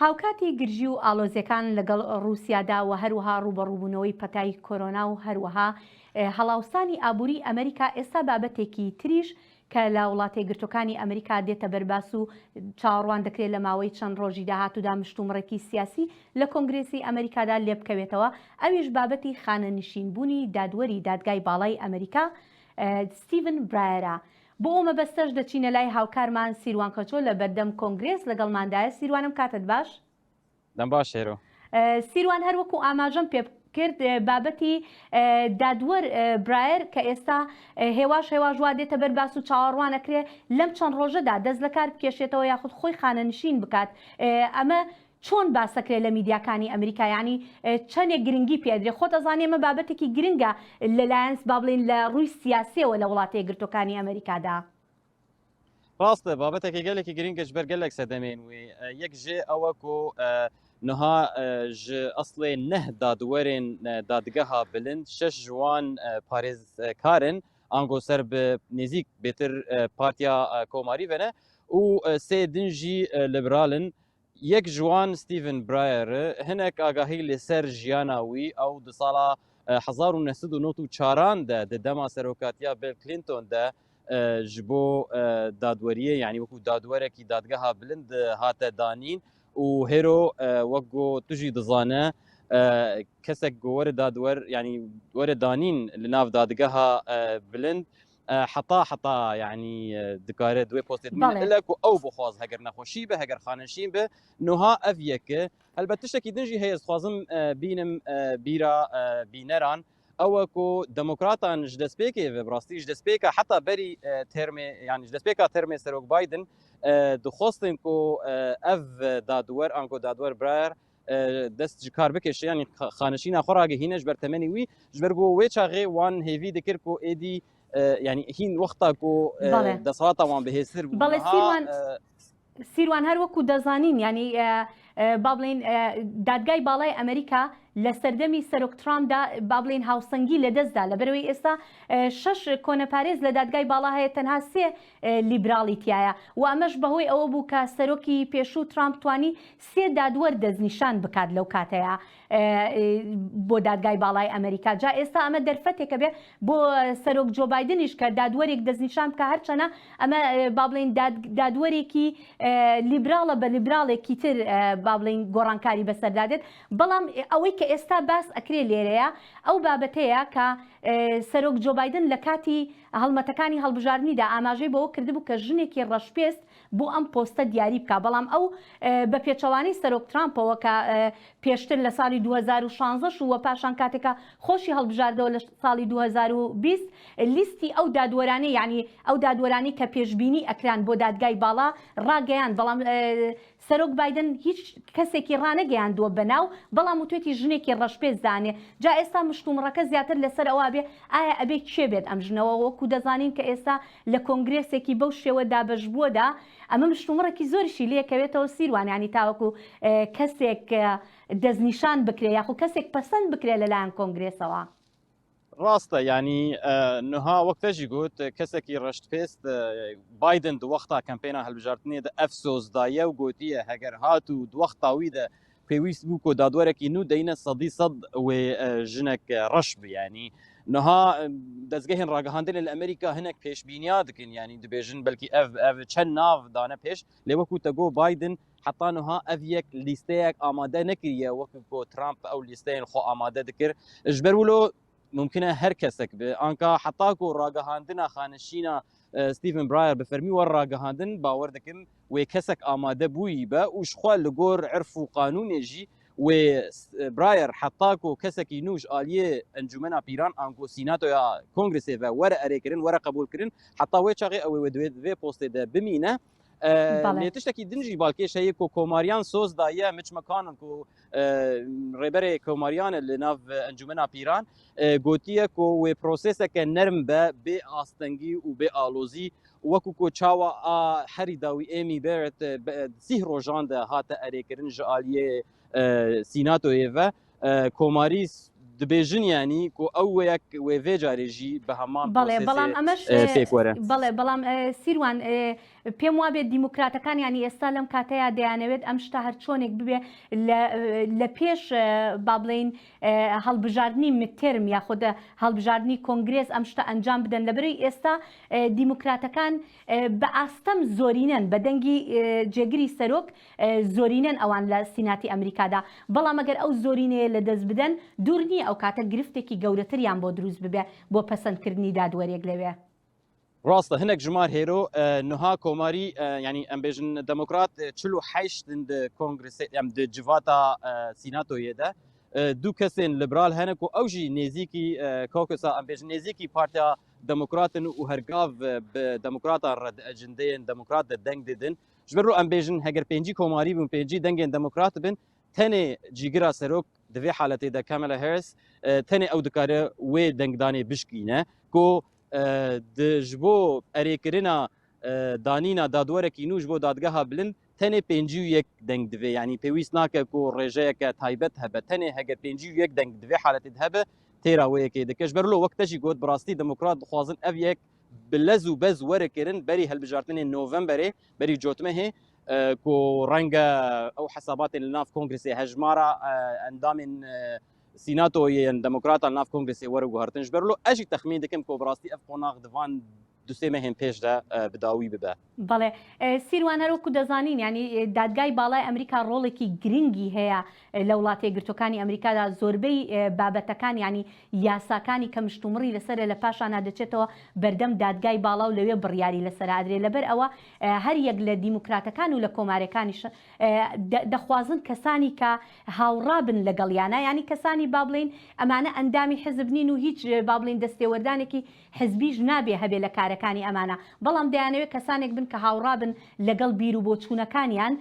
هاوکاتی گرژی و ئالۆزیەکان لەگەڵ ڕووسیادا و هەروەها ڕوبەڕووبوونەوەی پەتای کۆرۆنا و هەروەها هەڵاوسانی ئابووری ئەمریکا ئێستا بابەتێکی تریش کە لە وڵاتی گرتوەکانی ئەمریکا دێتە بەرباس و چاوەڕوان دەکرێت لە ماوەی چەند ڕۆژی داهاتوودا مشتومڕێکی سیاسی لە کۆنگرێسی ئەمریکادا لێ بکەوێتەوە. ئەویش بابەتی خانەنشینبوونی دادوەری دادگای باڵای ئەمریکا ستیڤن برایەرە. بۆ ئەو مەبەستەش دەچینە لای هاوکارمان سیروان کەچۆ لە بەردەم کۆنگرێس لەگەڵماندایە. سیروانم کاتت باش؟ دەم باش شێرۆ. سیروان هەروەکو ئاماژەم پێ کرد بابەتی دادوەر برایر کە ئێستا هێواش وا دێتە بەرباس و چاوەڕوانەکرێ لەم چەند ڕۆژەدا دەست لە کار بکێشێتەوە یاخود خۆی خانەنشین بکات. ئەمە چۆن باسەکرێت لە میدیاکانی ئەمریکا، ینی چەندێک گرنگی پێدرێ؟ خۆ دەزانێ ئەمە بابەتێکی گرنگە لەلایەنس با بڵێن لە ڕووی سیاسیەوە لە وڵاتە یەکگرتوەکانی ئەمریکادا. ڕاستە بابەتێکی گەلێکی گرنگش بەرگەلێک سەدەمێن وێ یەک ژێ ئەوە کۆ نها ji eslê neh dadwerên dadgeha bilind şeş jiwan parêzkarin ango ser bi nêzik bêtir Partiya Komarî vene û sê din jî liberalin. Yek jiwan Stephen Breyer hinek agahî li ser jiyana wî ew di sala 1994 de di dema serokatiya Bill Clinton de ji bo dadweriyê yanî wekû dadwerekî dadgeha bilind hate danîn û hêro wek got tu jî dizane kesek got were dadwer yanî were danîn li nav dadgeha bilind heta yanî dikare duê postê bile ku ew bixwaz heger nexweşî be heger xanişîn be niha ev yeke helbet tiştekî din jî heye ez dixwazim bînim bîra bîneran ew ku demokratan ji destpêkê ve rastî ji destpêka heta berî termê yanî ji destpêka termê Serok Biden dixwastin ku ev dadwer anko dadwer Breyer dest ji kar bikêşe yanî xanişîna xwe ragihîne ji ber temenê wî ji ber ku wê çaxê wan hêvî dikir ku êdî yanî hîn wexta ku desthiwata wan bihêztir bû. بەڵێ سیروان هەروەکو دەزانین ینی با بڵێن دادگای باڵای ئەمریکا لە سەردەمی سەرۆک ترامپدا با بڵێن هاوسەنگی لەدەستدا لەبەرەوەی ئێستا 6 کۆنەپارێز لە دادگای باڵا هەیە تەنها 3 لیبراڵی تایە و ئەمەش بەهۆی ئەوە بوو کە سەرۆکی پێشوو ترامپ توانی 3 دادوەر دەستنیشان بکات لەو کاتەیە بۆ دادگای باڵای ئەمریکا. جا ئێستا ئەمە دەرفەتێکە بێ بۆ سەرۆک جۆ بایدنیش کە دادوەرێک دەستنیشان بکە هەرچەنە ئەمە با بڵێن دادوەرێکی لیبراڵە بە لیبراڵێکی تر با بڵێن گۆڕانکاری بەسەردادێت. بەڵام ئەوەی کە ئێستا باس ئەکرێ لێرەیە ئەو بابەتەیە کە سەرۆک جۆ بایدن لە کاتی هەڵمەتەکانی هەڵبژاردننیدا ئاماژەی بەوە کردبوو کە ژنێکی ڕەشپێست بۆ ئەم پۆستە دیاری بکە. بەڵام ئەو بە پێچەوانی سەرۆک ترامپەوە کە پێشتر لە ساڵی 2016 و پاشان کاتێکە خۆشی هەڵبژاردەوە لە ساڵی 2020 لیستی ئەو دادوەرانەی یعنی ئەو دادوەرانی کە پێشبینی ئەکران بۆ دادگای باڵا ڕاگەیان. بەڵام سەرۆک بایدن هیچ کەسێکی ڕانەگەیاندووە بەناو بەڵام وتێتی ژنێکی ڕەشپێست دانێ. جا ئێستا مشتومڕەکە زیاتر لەسەر ئەوە بێ ئایا ئەبێ کێ بێت ئەم ژنەوە وەکو دەزانین کە ئێستا لە کۆنگرێسێکی بەو شێوە دابەشبووەدا ئەمە مشتومڕێکی زۆریشی لێکەوێتەوە سیروانیانی تاوەکو کەسێک دەستنیشان بکرێ یاخو کەسێک پەسەند بکرێ لەلایەن کۆنگرێسەوە. ڕاستە ینی نها وەکتەژی گوت کەسێکی ڕەشتپێست بایدن دووەختا کەمپێنا هەڵبژاردنێ دە ئەفسۆزدایە و گوتیە هەگەر هات و دووەختاویدە پێویست بوو کۆ دادوەرێکی نو دەینە 100% وێ ژنێک ڕەش بینی نها دەستگەهێن ڕاگەهاندن لە ئەمریکا هەنێک پێشبینیا دکن ینی دەبێژن بەلکی ئەv چەند ناو دانە پێش لێ وەکو تەگۆ بایدن حتا نها ئەv یەک لیستەیەک ئامادە نەکریە وەکو بۆ ترامپ ئەو لیستەیەن خۆ ئامادە دکرد ji ber wilo ممکنە هەر کەسێک بێ ئەنکا حتاک و ڕاگەهاندنا خانشینە ستیڤن برایر بفەرمی وە ڕاگەهاندن باوەڕ دەکەم وێ کەسێک ئامادە بووی بە وشخوا لە گۆر عرف و قانونێژی وێ برایر حتاک و کەسێکی نوش ئالیە ئەنجومەنا پیران ئەنگۆسیناتۆ یا کۆنگرسێ بە وەرە ئەرێکردن وەرە قبولکردن حتا وێ چاغی ئەوێ دوێ پۆستێدا بمینە تشتێکی دنجی باڵکێش هەیە کۆ کۆماریان سۆزدایە مچمەکانن و ڕێبەرێ کۆماریانە لە ناو ئەنجومەنا پیران گوتیە کۆ وێ پرۆسێسەکە نەرم بە بێ ئاستەنگی و بێ ئالۆزی وەکو کۆ چاوە هەری داوی ئێمی بێت سیح ڕۆژاندا هاتە ئەرێکردن ژە ئالیە سیناتۆیێڤە کۆماریس دبێژن ینی کۆ ئەو یەک وێ جارێژی بە هەمان بەڵێ بەڵام ئەمەش فێکوەرە بەڵێ بەڵام سیروان پێم وابێت دیموکراتەکان ینی ئێستا لەم کاتەیە دەیانەوێت ئەم شتا هەر چۆنێک ببێ لە پێش با بڵین هەڵبژاردننی مترم یاخود هەڵبژاردننی کۆنگرێز ئەم شتە ئەنجام بدەن لەبەرەوەی ئێستا دیموکراتەکان بە ئاستەم زۆرینەن بە دەنگی جێگیری سەرۆک زۆرینەن ئەوان لە سیناتی ئەمریکادا بەڵام ئەگەر ئەو زۆرینەیە لە دەست بدەن دوور نییە ئەو کاتە گرفتێکی گەورەتریان بۆ دروست ببێ بۆ پەسەندکردنی دادوەرێک لەوێ. ڕاستە هەنێک ژمار هێرۆ نها کۆماری ینی ئەم بێژن دموکرات 48 کۆنگرس ئەم جڤاتا سیناتۆیەدا دوو کەسێن لیبرال هەنێک و ئەوژی نێزیکی کۆکسا ئەم بێژن نێزیکی پارتیا دموکراتن و هەرگاو دموکراتا ڕەد ئەجندەیەن دموکرات دەنگ ددن ji ber em bêjin heger pêncî komarî bûn pêncî dengên demokrat bin tenê cîgira serok di vê haletê de Kamala Harris tenê ew dikare wê dengdanê bişkîne ku ji bo erêkirina danîna dadwerekî nû ji bo dadgeha bilind tenê pêncî û yek deng divê yanî pêwîst nake ku rêjeyeke taybet hebe tenê heger pêncî û yek deng di vê haletê de hebe têra wê yekê dike ji ber lo wek te jî got bi rastî demokrat dixwazin ev yek bi lez û bez werekirin berî helbijartinê Novemberê berî cotmehê ku renge ew hesabatên li nav kongresê hejmara endamên sînatoyên demokratan nav kongresê were guhartin ji ber lo ez jî texmîn dikim ku bi rastî ev qonax divan دوسێ mehên pêş de bi dawî bibe. بەڵێ سیروان هەروەکو دەزانین ینی دادگای باڵای ئەمریکا ڕۆڵێکی گرنگی هەیە لە وڵاتە یەکگرتوەکانی ئەمریکادا زۆربەی بابەتەکان ینی یاساکانی کە مشتومڕی لەسەر لە پاشانە دەچێتەوە بەردەم دادگای باڵا و لەوێ بڕیاری لەسەر ئادرێ لەبەر ئەوە هەر یەک لە دیموکراتەکان و لە کۆمارەکانیش دەخوازن کەسانی کە هاوڕابن لەگەڵیانە ینی کەسانی با بڵین ئەمانە ئەندامی حزب نین و هیچ با بڵین دەستێوەردانێکی حزبیش نابێ هەبێ لە کارەکانی ئەمانە بەڵام دەیانەوێت کەسانێک بن کە هاوڕابن لەگەڵ بیر و بۆچوونەکانیان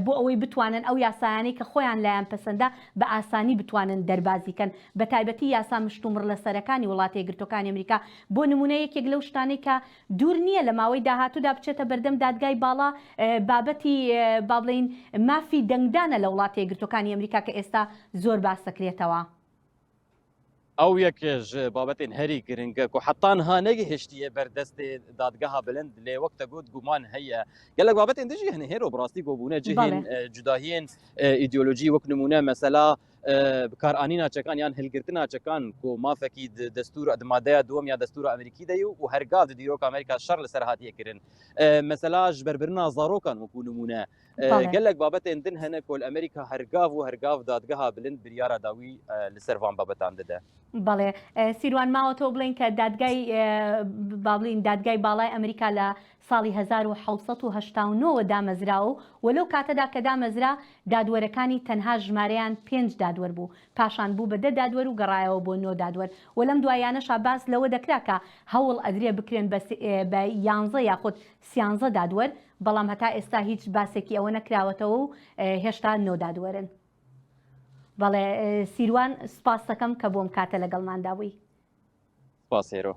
بۆ ئەوەی بتوانن ئەو یاسایانەی کە خۆیان لایەن پەسەندە بە ئاسانی بتوانن دەربازیکەن بە تایبەتی یاسا مشتومڕ لە سەرەکانی وڵاتە یەکگرتوەکانی ئەمریکا بۆ نمونە یەکێک لەو شتانەی کە دوور نییە لە ماوەی داهاتوودا بچێتە بەردەم دادگای باڵا بابەتی با بڵین مافی دەنگدانە لە وڵاتە یەکگرتوەکانی ئەمریکا کە ئێستا زۆر باس دەکرێتەوە. ئەو یەکێژ بابەتێن هەری گرنگە و حتان هانەگە هێشتیە بەردەستێ دادگەها بلند لێ وەکتە گوت گومان هەیە گەلک بابەتێن دژی هەنێ هێرۆ بڕاستی گۆبوونە جهێن جوداهێن ئیدئۆلۆژی وەک نمونە مەسەلا بکارانی ناچەکان یان هەلگرتن ناچەکان و مافەکی دەستور دمادەیە دووەم یا دەستورە ئەمریکی دەی و هەرگاو دیرۆک ئەمریکا شەڕ لەسەر هاتیەکردن مەسەلا ji berبرنا زارۆکان وەکو نمونە gelek babetên din hene kol Amerîka hergav û hergav dadgeha bilind biryara dawî li ser van babetan dide. بەڵێ سیروان ماوەتەوە بڵین کە دادگای بابلین دادگای باڵای ئەمریکا لە ساڵی 1970 دامەزرا و وەلەو کاتەدا کە دامەزرا دادوەرەکانی تەنها ژمارەیان 5 دادوەر بوو پاشان بوو بە 10 دادوەر و گەڕایەوە بۆ 9 دادوەر و لەم دوایانەشا باس لەوە دەکرا کە هەوڵ ئەدرێ بکرێن بە 11 یاخود 13 دادوەر بەڵام هەتا ئێستا هیچ باسێکی ئەوە نەکراوەتەوە و هێشتا 9 دادوەرن. بەڵێ سیروان سپاس دەکەم کە بۆم کاتە لەگەڵماندا بووی. سپاس هێرۆ.